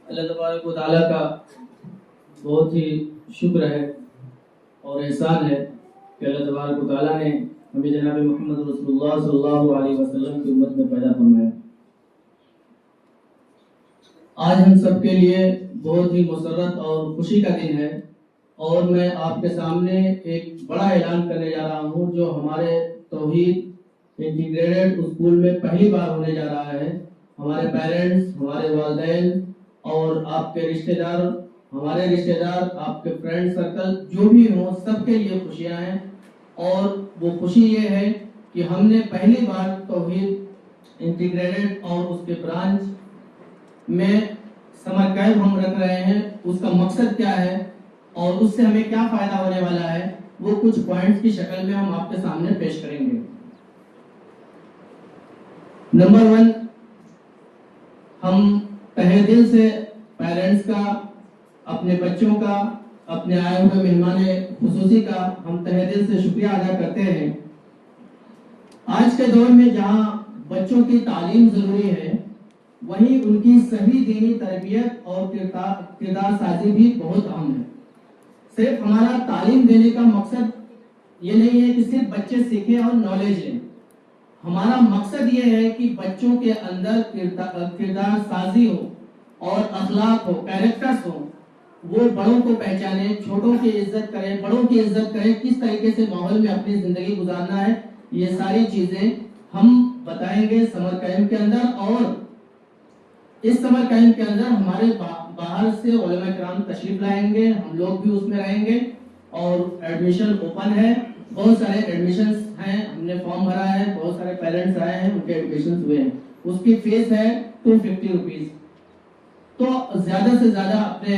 اللہ تبارک و تعالیٰ کا بہت ہی شکر ہے اور احسان ہے کہ اللہ تبارک و تعالیٰ نے ہمیں جناب محمد رسول اللہ صلی اللہ علیہ وسلم کی امت میں پیدا فرمایا۔ آج ہم سب کے لیے بہت ہی مسرت اور خوشی کا دن ہے، اور میں آپ کے سامنے ایک بڑا اعلان کرنے جا رہا ہوں جو ہمارے توحید انٹیگریٹڈ اسکول میں پہلی بار ہونے جا رہا ہے۔ ہمارے پیرنٹس، ہمارے والدین اور آپ کے رشتہ دار، ہمارے رشتہ دار، آپ کے فرینڈ سرکل جو بھی ہوں، سب کے لیے خوشیاں ہیں۔ اور وہ خوشی یہ ہے کہ ہم نے پہلی بار توحید انٹیگریٹڈ اور اس کے برانچ میں سمر کیمپ ہم رکھ رہے ہیں۔ اس کا مقصد کیا ہے اور اس سے ہمیں کیا فائدہ ہونے والا ہے، وہ کچھ پوائنٹس کی شکل میں ہم آپ کے سامنے پیش کریں گے۔ نمبر 1، ہم تہہ دل سے پیرنٹس کا، اپنے بچوں کا، اپنے آئے ہوئے مہمان خصوصی کا ہم تہہ دل سے شکریہ ادا کرتے ہیں۔ آج کے دور میں جہاں بچوں کی تعلیم ضروری ہے، وہیں ان کی صحیح دینی تربیت اور کردار سازی بھی بہت اہم ہے۔ صرف ہمارا تعلیم دینے کا مقصد یہ نہیں ہے کہ صرف بچے سیکھیں اور نالج لیں۔ ہمارا مقصد یہ ہے کہ بچوں کے اندر کردار سازی ہو اور اخلاق ہو، کیریکٹرز ہو، وہ بڑوں کو پہچانے، چھوٹوں کی عزت کریں، بڑوں کی عزت کریں، کس طریقے سے ماحول میں اپنی زندگی گزارنا ہے، یہ ساری چیزیں ہم بتائیں گے سمر کیمپ کے اندر۔ اور اس سمر کیمپ کے اندر ہمارے باہر سے علماء کرام تشریف لائیں گے، ہم لوگ بھی اس میں رہیں گے، اور ایڈمیشن اوپن ہے۔ بہت سارے ایڈمیشنز ہیں، ہم نے فارم بھرا ہے، بہت سارے پیرنٹس آئے ہیں، ان کے ایڈمیشنز ہوئے ہیں۔ اس کی فیس ہے 250 روپیز۔ تو زیادہ سے زیادہ اپنے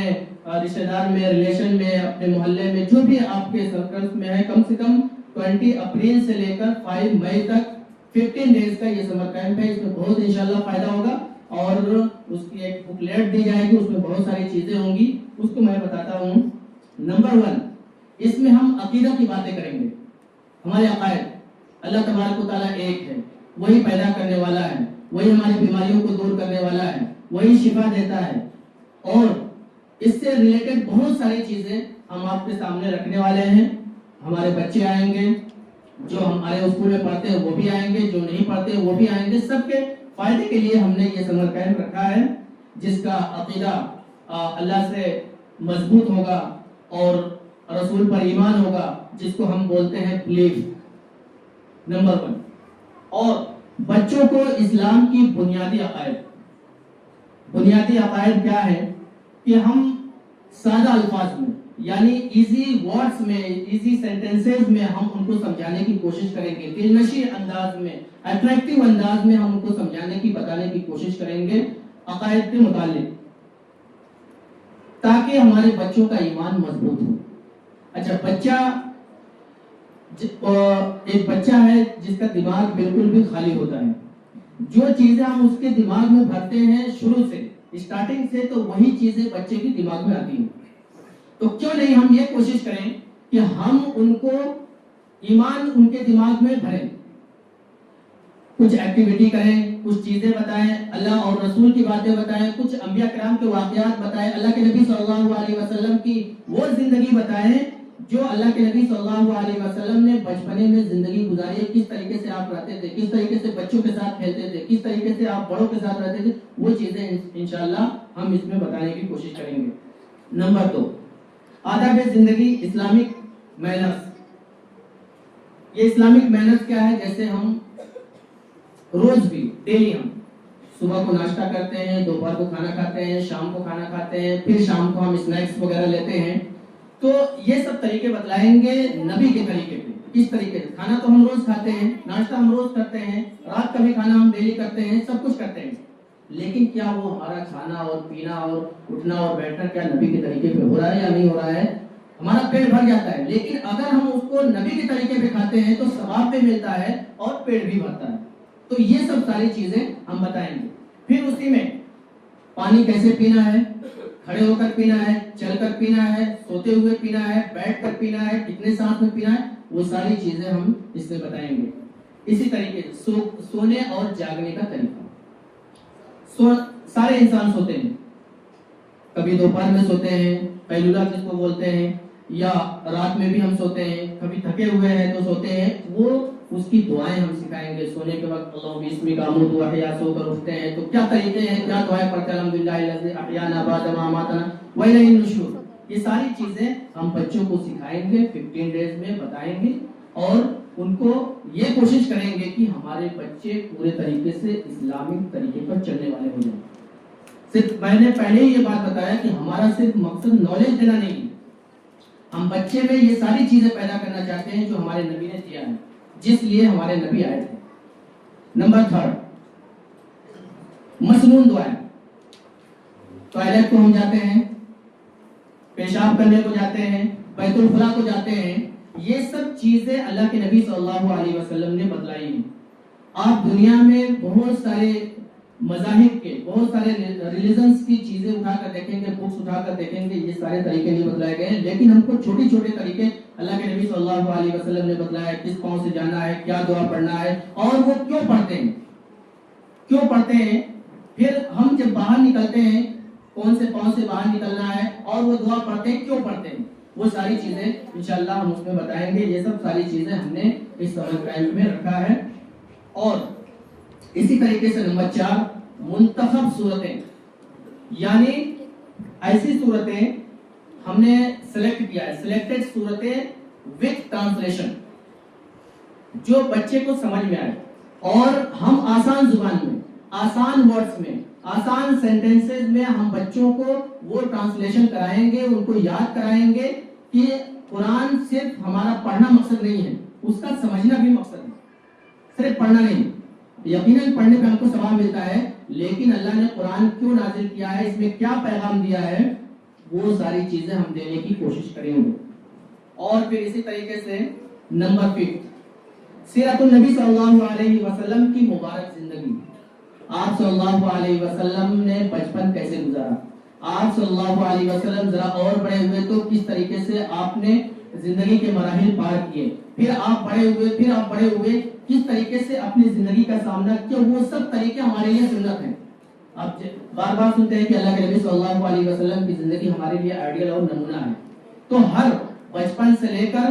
رشتہ دار میں، ریلیشن میں، اپنے محلے میں جو بھی آپ کے سرکلز میں ہے، کم سے کم 20 اپریل سے لے کر 5 مئی تک 15 ڈیز کا یہ سمر کیمپ ہے۔ اس میں بہت انشاءاللہ فائدہ ہوگا، اور اس کی ایک بکلیٹ دی جائے گی، اس میں بہت ساری چیزیں ہوں گی، اس کو میں بتاتا ہوں۔ نمبر 1، اس میں ہم عقیدہ کی باتیں کریں گے۔ ہمارے عقائد، اللہ تبارک و تعالیٰ ایک ہے، وہی پیدا کرنے والا ہے، وہی ہماری بیماریوں کو دور کرنے والا ہے، وہی شفا دیتا ہے، اور اس سے ریلیٹڈ بہت ساری چیزیں ہم آپ کے سامنے رکھنے والے ہیں۔ ہمارے بچے آئیں گے، جو ہمارے اسکول میں پڑھتے ہیں وہ بھی آئیں گے، جو نہیں پڑھتے وہ بھی آئیں گے۔ سب کے فائدے کے لیے ہم نے یہ سمر کیمپ رکھا ہے، جس کا عقیدہ اللہ سے مضبوط ہوگا اور رسول پر ایمان ہوگا، جس کو ہم بولتے ہیں بلیف۔ نمبر 1، اور بچوں کو اسلام کی بنیادی عقائد کیا ہے کہ ہم سادہ الفاظ میں، یعنی ایزی ورڈز میں، ایزی سینٹنسز میں ہم ان کو سمجھانے کی کوشش کریں گے، دلنشین انداز میں، اٹریکٹیو انداز میں ہم ان کو سمجھانے کی، بتانے کی کوشش کریں گے عقائد کے متعلق، تاکہ ہمارے بچوں کا ایمان مضبوط ہو۔ اچھا، ایک بچہ ہے جس کا دماغ بالکل بھی خالی ہوتا ہے، جو چیزیں ہم اس کے دماغ میں بھرتے ہیں شروع سے، اسٹارٹنگ سے، تو وہی چیزیں بچے کے دماغ میں آتی ہیں۔ تو کیوں نہیں ہم یہ کوشش کریں کہ ہم ان کو ایمان ان کے دماغ میں بھریں، کچھ ایکٹیویٹی کریں، کچھ چیزیں بتائیں، اللہ اور رسول کی باتیں بتائیں، کچھ انبیاء کرام کے واقعات بتائیں، اللہ کے نبی صلی اللہ علیہ وسلم کی وہ زندگی بتائیں جو اللہ کے نبی صلی اللہ علیہ وسلم نے بچپنے میں زندگی گزاری ہے، کس طریقے سے آپ رہتے تھے، کس طریقے سے بچوں کے ساتھ کھیلتے تھے، کس طریقے سے آپ بڑوں کے ساتھ رہتے تھے، وہ چیزیں انشاءاللہ ہم اس میں بتانے کی کوشش کریں گے۔ نمبر 2، آداب زندگی، اسلامک مینرز۔ یہ اسلامک مینرز کیا ہے؟ جیسے ہم روز بھی، ڈیلی ہم صبح کو ناشتہ کرتے ہیں، دوپہر کو کھانا کھاتے ہیں، شام کو کھانا کھاتے ہیں، پھر شام کو ہم اسنیکس وغیرہ لیتے ہیں، تو یہ سب طریقے بتلائیں گے نبی کے طریقے پہ، کس طریقے سے کھانا تو ہم روز کھاتے ہیں، ناشتہ ہم روز کرتے ہیں، رات کا بھی کھانا ہم ڈیلی کرتے ہیں، سب کچھ کرتے ہیں، لیکن کیا وہ ہمارا کھانا اور پینا اور اٹھنا اور بیٹھنا کیا نبی کے طریقے پہ ہو رہا ہے یا نہیں ہو رہا ہے؟ ہمارا پیٹ بھر جاتا ہے، لیکن اگر ہم اس کو نبی کے طریقے پہ کھاتے ہیں تو ثواب بھی ملتا ہے اور پیٹ بھی بھرتا ہے۔ تو یہ سب ساری چیزیں ہم بتائیں گے۔ پھر اسی میں پانی کیسے پینا ہے، کھڑے ہو کر پینا ہے، چل کر پینا ہے، سوتے ہوئے پینا ہے، بیٹھ کر پینا ہے، کتنے سانس میں پینا ہے، وہ ساری چیزیں ہم اس میں بتائیں گے۔ اسی طریقے سے سونے اور جاگنے کا طریقہ، سارے انسان سوتے ہیں، کبھی دوپہر میں سوتے ہیں، قیلولہ جس کو بولتے ہیں، یا رات میں بھی ہم سوتے ہیں، کبھی تھکے ہوئے ہیں تو سوتے ہیں، وہ اس کی دعائیں ہم سکھائیں گے. سونے کے وقت اللہم بسمک اموت واحیا، سو کر اٹھتے ہیں تو کیا طریقے ہیں، کیا دعائیں پڑھتے ہیں، الحمدللہ الذی احیانا بعد ما اماتنا والیہ النشور. یہ ساری چیزیں ہم بچوں کو سکھائیں گے، 15 ڈیز میں بتائیں گے، اور ان کو یہ کوشش کریں گے کہ ہمارے بچے پورے طریقے سے اسلامک طریقے پر چلنے والے ہو جائیں. صرف میں نے پہلے ہی یہ بات بتایا کہ ہمارا صرف مقصد نالج دینا نہیں، ہم بچے میں یہ ساری چیزیں پیدا کرنا چاہتے ہیں جو ہمارے نبی نے دیا ہے، جس لیے ہمارے نبی آئے تھے. نمبر 3، مسنون دعائیں. ٹوائلٹ کو ہم جاتے ہیں، پیشاب کرنے کو جاتے ہیں، بیت الخلا کو جاتے ہیں، یہ سب چیزیں اللہ کے نبی صلی اللہ علیہ وسلم نے بتلائی ہیں. آپ دنیا میں بہت سارے مذاہب کے، بہت سارے ریلیجنز کی چیزیں اٹھا کر دیکھیں گے، بکس اٹھا کر دیکھیں گے، یہ سارے طریقے نہیں بتلائے گئے ہیں، لیکن ہم کو چھوٹے چھوٹے طریقے اللہ کے نبی صلی اللہ علیہ وسلم نے بتلایا، کس پاؤں سے جانا ہے، کیا دعا پڑھنا ہے، اور وہ کیوں پڑھتے ہیں، کیوں پڑھتے ہیں. پھر ہم جب باہر نکلتے ہیں کون سے پاؤں سے باہر نکلنا ہے، اور وہ دعا پڑھتے ہیں کیوں پڑھتے ہیں، وہ ساری چیزیں انشاءاللہ ہم اس میں بتائیں گے. یہ سب ساری چیزیں ہم نے اس سمر کیمپ میں رکھا ہے. اور اسی طریقے سے نمبر 4، منتخب صورتیں، یعنی ایسی صورتیں ہم نے سلیکٹ کیا ہے، سلیکٹڈ صورتیں وتھ ٹرانسلیشن، جو بچے کو سمجھ میں آئے، اور ہم آسان زبان میں، آسان ورڈز میں، آسان سینٹنسز میں ہم بچوں کو وہ ٹرانسلیشن کرائیں گے، ان کو یاد کرائیں گے کہ قرآن صرف ہمارا پڑھنا مقصد نہیں ہے، اس کا سمجھنا بھی مقصد ہے، صرف پڑھنا نہیں. یقیناً پڑھنے پہ ہم کو ثواب ملتا ہے، لیکن اللہ نے قرآن کیوں نازل کیا ہے، اس میں کیا پیغام دیا ہے، وہ ساری چیزیں ہم دینے کی کوشش کریں گے. اور پھر اسی طریقے سے نمبر 5، سیرت النبی صلی اللہ علیہ وسلم کی مبارک زندگی. آپ صلی اللہ علیہ وسلم نے بچپن کیسے گزارا، آپ صلی اللہ علیہ وسلم ذرا اور بڑے ہوئے تو کس طریقے سے آپ نے زندگی کے مراحل پار کیے، پھر آپ بڑے ہوئے کس طریقے سے اپنی زندگی کا سامنا کیا، وہ سب طریقے ہمارے لیے سنت ہیں. آپ بار بار سنتے ہیں کہ اللہ کے نبی صلی اللہ علیہ وسلم کی زندگی ہمارے لیے آئیڈیل اور نمونہ ہے. تو ہر بچپن سے لے کر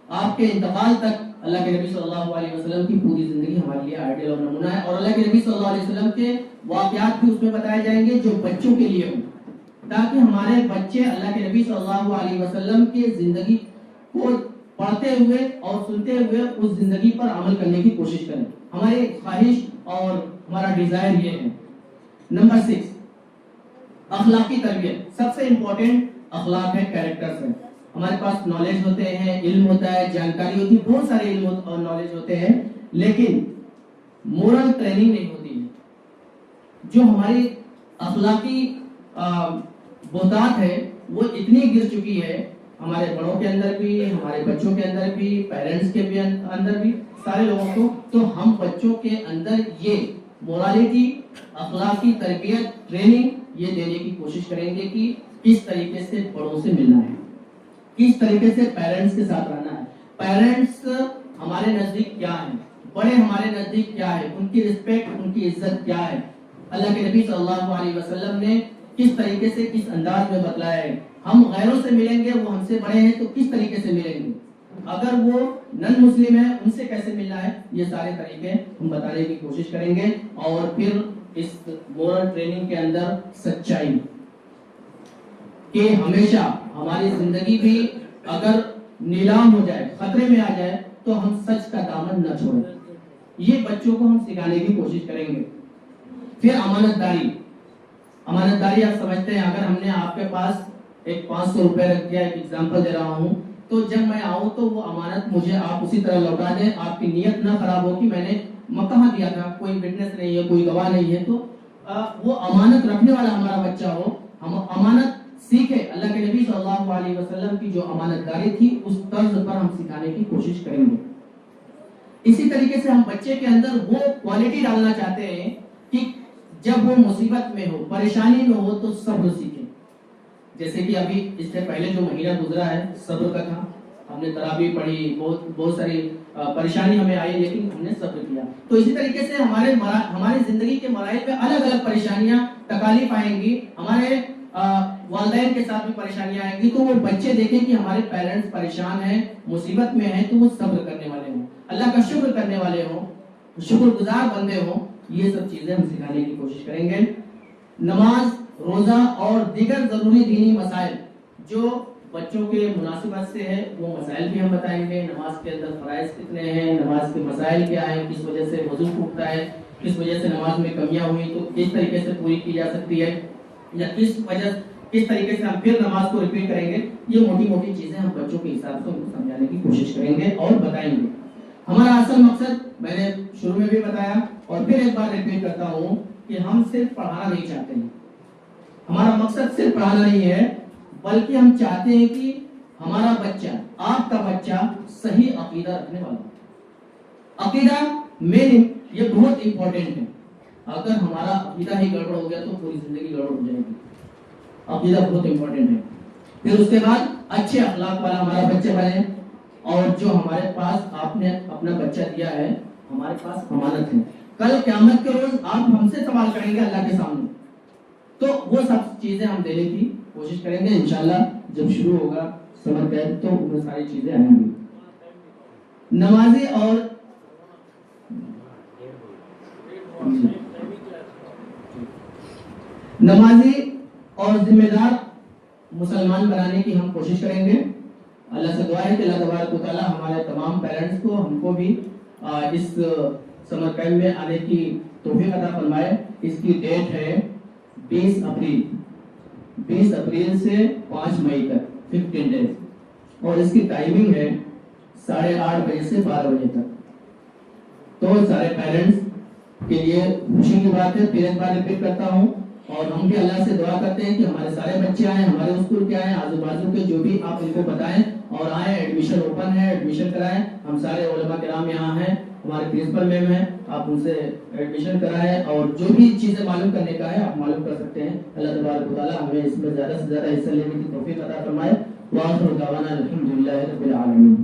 آپ کے انتقال تک اللہ کے نبی صلی اللہ علیہ وسلم کی پوری زندگی ہمارے لیے آئیڈیل اور نمونہ ہے. اور اللہ کے نبی صلی اللہ علیہ وسلم کے واقعات بھی اس میں بتائے جائیں گے جو بچوں کے لیے ہوں، تاکہ ہمارے بچے اللہ کے نبی صلی اللہ علیہ وسلم کی زندگی کو پڑھتے ہوئے اور سنتے ہوئے اس زندگی پر عمل کرنے کی کوشش کریں. ہماری خواہش اور ہمارا ڈیزائر یہ ہے. نمبر 6، اخلاقی تربیت. سب سے امپورٹنٹ اخلاق ہے، کیریکٹرز ہے. ہمارے پاس نالج ہوتے ہیں، علم ہوتا ہے، جانکاری ہوتی ہے، بہت سارے علم اور نالج ہوتے ہیں، لیکن مورل ٹریننگ نہیں ہوتی ہے. جو ہماری اخلاقی بہتات ہے وہ اتنی گر چکی ہے ہمارے بڑوں کے اندر بھی، ہمارے بچوں کے اندر بھی، پیرنٹس کے بھی اندر بھی، سارے لوگوں کو. تو ہم بچوں کے اندر یہ مورالٹی، اخلاقی تربیت، ٹریننگ یہ دینے کی کوشش کریں گے کہ کس طریقے سے بڑوں سے ملنا ہے، کس طریقے سے پیرنٹس کے ساتھ رہنا ہے، پیرنٹس ہمارے نزدیک کیا ہیں، بڑے ہمارے نزدیک کیا ہے، ان کی رسپیکٹ، ان کی عزت کیا ہے. اللہ کے نبی صلی اللہ علیہ وسلم نے کس طریقے سے، کس انداز میں بتلایا ہے. ہم غیروں سے ملیں گے، وہ ہم سے بڑے ہیں تو کس طریقے سے ملیں گے، اگر وہ نن مسلم ہیں ان سے کیسے ملنا ہے، یہ سارے طریقے ہم بتانے کی کوشش کریں گے. اور پھر اس مورل ٹریننگ کے اندر سچائی، کہ ہمیشہ ہماری زندگی بھی اگر نیلام ہو جائے، خطرے میں آ جائے، تو ہم سچ کا دامن نہ چھوڑیں. یہ بچوں کو ہم سکھانے کی کوشش کریں گے. پھر امانت داری. امانت داری آپ سمجھتے ہیں، اگر ہم نے آپ کے پاس ایک 500 روپے رکھ دیا، ایک ایگزامپل دے رہا ہوں، تو جب میں آؤں تو وہ امانت مجھے آپ اسی طرح لوٹا دیں، آپ کی نیت نہ خراب ہو کہ میں نے کہاں دیا تھا، کوئی وٹنس نہیں ہے، کوئی گواہ نہیں ہے. تو وہ امانت رکھنے والا ہمارا بچہ ہو، ہم امانت سیکھے. اللہ کے نبی صلی اللہ علیہ وسلم کی جو امانت داری تھی اس طرز پر ہم سکھانے کی کوشش کریں گے. اسی طریقے سے ہم بچے کے اندر وہ کوالٹی ڈالنا چاہتے ہیں کہ جب وہ مصیبت میں ہو، پریشانی میں ہو، تو صبر سیکھے. جیسے کہ ابھی اس سے پہلے جو مہینہ گزرا ہے صبر کا تھا، ہم نے تراویح پڑھی، بہت ساری پریشانی ہمیں آئی، لیکن ہم نے صبر کیا. تو اسی طریقے سے ہماری زندگی کے مراحل میں الگ الگ پریشانیاں، تکالیف آئیں گی. ہمارے والدین کے ساتھ بھی پریشانیاں آئیں گی، تو وہ بچے دیکھیں کہ ہمارے پیرنٹس پریشان ہیں، مصیبت میں ہیں، تو وہ صبر کرنے والے ہوں، اللہ کا شکر کرنے والے ہوں، شکر گزار بندے ہوں. یہ سب چیزیں ہم سکھانے کی کوشش کریں گے. نماز، روزہ اور دیگر ضروری دینی مسائل جو بچوں کے مناسبت سے ہے وہ مسائل بھی ہم بتائیں گے. نماز کے اندر فرائض کتنے ہیں، نماز کے مسائل کیا ہیں، کس وجہ سے وضو ٹوٹتا ہے، کس وجہ سے نماز میں کمیاں ہوئی تو کس طریقے سے پوری کی جا سکتی ہے، یا کس طریقے سے ہم پھر نماز کو ریپیٹ کریں گے. یہ موٹی موٹی چیزیں ہم بچوں کے حساب سے ان کو سمجھانے کی کوشش کریں گے اور بتائیں گے. ہمارا اصل مقصد میں نے شروع میں بھی بتایا اور پھر ایک بار ریپیٹ کرتا ہوں کہ ہم صرف پڑھانا نہیں چاہتے ہیں. ہمارا مقصد صرف پڑھانا نہیں ہے، بلکہ ہم چاہتے ہیں کہ ہمارا بچہ، آپ کا بچہ صحیح عقیدہ رکھنے والا ہو. عقیدہ مین، یہ بہت امپورٹنٹ ہے. اگر ہمارا عقیدہ ہی گڑبڑ ہو گیا تو پوری زندگی گڑبڑ ہو جائے گی. عقیدہ بہت امپورٹنٹ ہے. پھر اس کے بعد اچھے اخلاق والا ہمارا بچہ بنے، اور جو ہمارے پاس آپ نے اپنا بچہ دیا ہے ہمارے پاس امانت ہے. کل قیامت کے روز آپ ہم سے سوال کریں گے اللہ کے سامنے، تو وہ سب چیزیں ہم دینے کی کوشش کریں گے. انشاءاللہ جب شروع ہوگا سمر کیمپ تو وہ ساری چیزیں آئیں گی. نمازی اور ذمہ دار مسلمان بنانے کی ہم کوشش کریں گے. اللہ سے دعا ہے کہ اللہ تبارک و تعالیٰ ہمارے تمام پیرنٹس کو، ہم کو بھی اس سمر کیمپ میں آنے کی توفیق عطا فرمائے. اس کی ڈیٹ ہے 20 اپریل سے 5 مئی تک، 15 ڈیز، اور اس کی ٹائمنگ ہے 8:30 بجے سے 12 بجے تک. تو سارے پیرنٹس کے لیے خوشی کی بات ہے. پھر ایک بار ریپیٹ کرتا ہوں، اور ہم بھی اللہ سے دعا کرتے ہیں کہ ہمارے سارے بچے آئیں، ہمارے اسکول کے آئیں، آزو بازو کے جو بھی آپ ان کو بتائیں اور آئیں. ایڈمیشن اوپن ہے، ایڈمیشن کرائیں. ہم سارے علماء کرام یہاں ہیں، ہمارے پرنسپل میم ہیں، آپ ان سے ایڈمیشن کرائیں، اور جو بھی چیزیں معلوم کرنے کا ہے آپ معلوم کر سکتے ہیں. اللہ تبارک و تعالیٰ ہمیں اس میں زیادہ سے زیادہ حصہ لینے کی توفیق عطا فرمائے. وآخر دعوانا الحمدللہ رب العالمین.